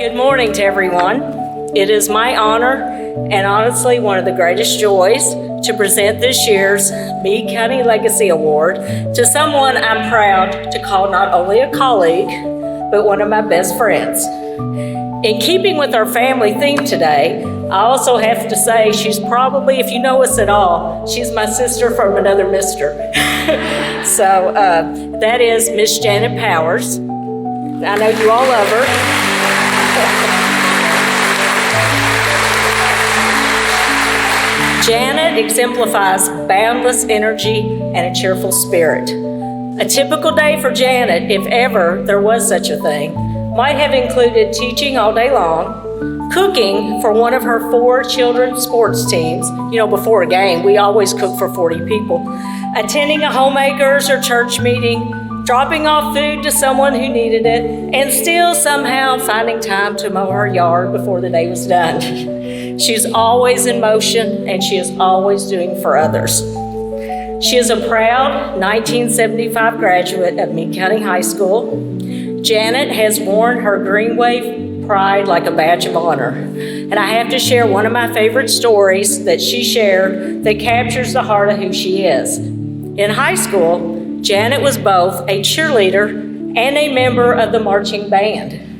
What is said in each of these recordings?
Good morning to everyone. It is my honor and honestly one of the greatest joys to present this year's Meade County Legacy Award to someone I'm proud to call not only a colleague, but one of my best friends. In keeping with our family theme today, I also have to say she's probably, if you know us at all, she's my sister from another mister. So that is Miss Janet Powers. I know you all love her. Janet exemplifies boundless energy and a cheerful spirit. A typical day for Janet, if ever there was such a thing, might have included teaching all day long, cooking for one of her 4 children's sports teams. You know, before a game, we always cook for 40 people. Attending a homemakers or church meeting, dropping off food to someone who needed it, and still somehow finding time to mow her yard before the day was done. She's always in motion, and she is always doing for others. She is a proud 1975 graduate of Meade County High School. Janet has worn her Greenwave pride like a badge of honor. And I have to share one of my favorite stories that she shared that captures the heart of who she is. In high school, Janet was both a cheerleader and a member of the marching band.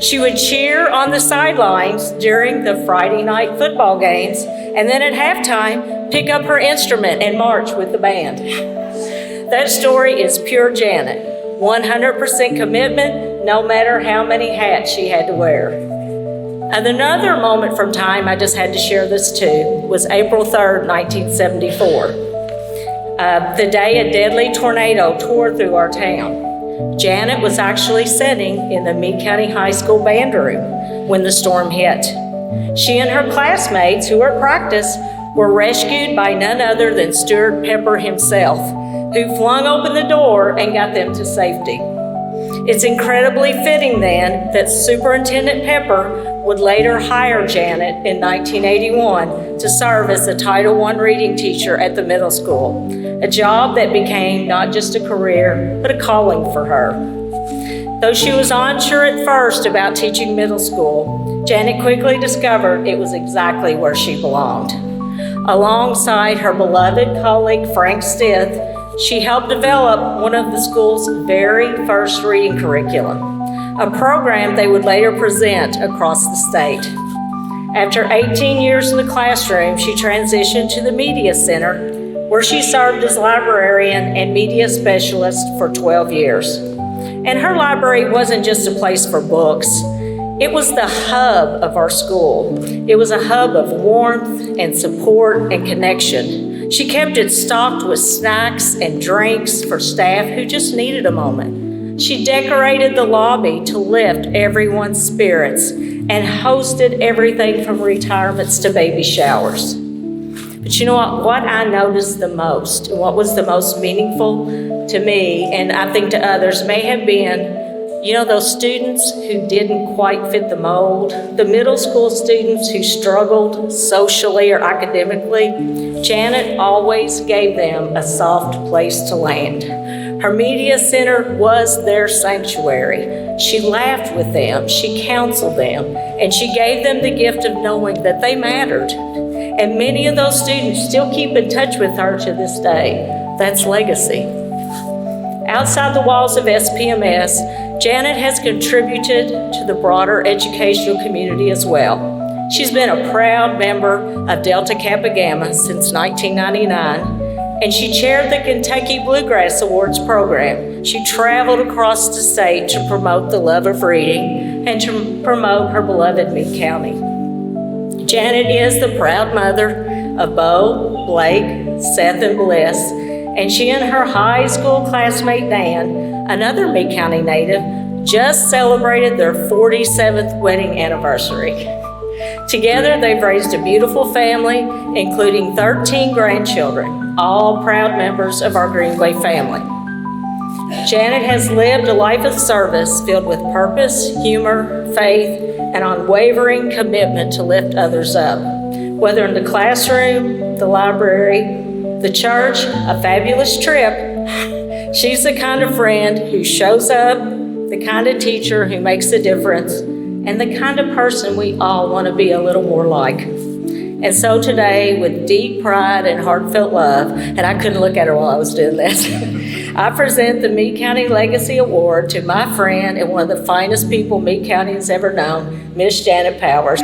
She would cheer on the sidelines during the Friday night football games, and then at halftime, pick up her instrument and march with the band. That story is pure Janet, 100% commitment, no matter how many hats she had to wear. And another moment from time, I just had to share this too, was April 3rd, 1974. The day a deadly tornado tore through our town. Janet was actually sitting in the Meade County High School band room when the storm hit. She and her classmates who were at practice were rescued by none other than Stuart Pepper himself, who flung open the door and got them to safety. It's incredibly fitting then that Superintendent Pepper would later hire Janet in 1981 to serve as the Title I reading teacher at the middle school, a job that became not just a career, but a calling for her. Though she was unsure at first about teaching middle school, Janet quickly discovered it was exactly where she belonged. Alongside her beloved colleague Frank Stith, she helped develop one of the school's very first reading curriculum, a program they would later present across the state. After 18 years in the classroom, she transitioned to the Media Center, where she served as librarian and media specialist for 12 years. And her library wasn't just a place for books. It was the hub of our school. It was a hub of warmth and support and connection. She kept it stocked with snacks and drinks for staff who just needed a moment. She decorated the lobby to lift everyone's spirits and hosted everything from retirements to baby showers. But you know what I noticed the most, and what was the most meaningful to me, and I think to others, may have been, you know, those students who didn't quite fit the mold, the middle school students who struggled socially or academically. Janet always gave them a soft place to land. Her media center was their sanctuary. She laughed with them, she counseled them, and she gave them the gift of knowing that they mattered. And many of those students still keep in touch with her to this day. That's legacy. Outside the walls of SPMS, Janet has contributed to the broader educational community as well. She's been a proud member of Delta Kappa Gamma since 1999, and she chaired the Kentucky Bluegrass Awards program. She traveled across the state to promote the love of reading and to promote her beloved Meade County. Janet is the proud mother of Bo, Blake, Seth, and Bliss, and she and her high school classmate Dan, another Meade County native, just celebrated their 47th wedding anniversary. Together, they've raised a beautiful family, including 13 grandchildren, all proud members of our Greenwave family. Janet has lived a life of service filled with purpose, humor, faith, and unwavering commitment to lift others up. Whether in the classroom, the library, the church, a fabulous trip, she's the kind of friend who shows up, the kind of teacher who makes a difference, and the kind of person we all want to be a little more like. And so today, with deep pride and heartfelt love, and I couldn't look at her while I was doing this, I present the Meade County Legacy Award to my friend and one of the finest people Meade County has ever known, Miss Janet Powers.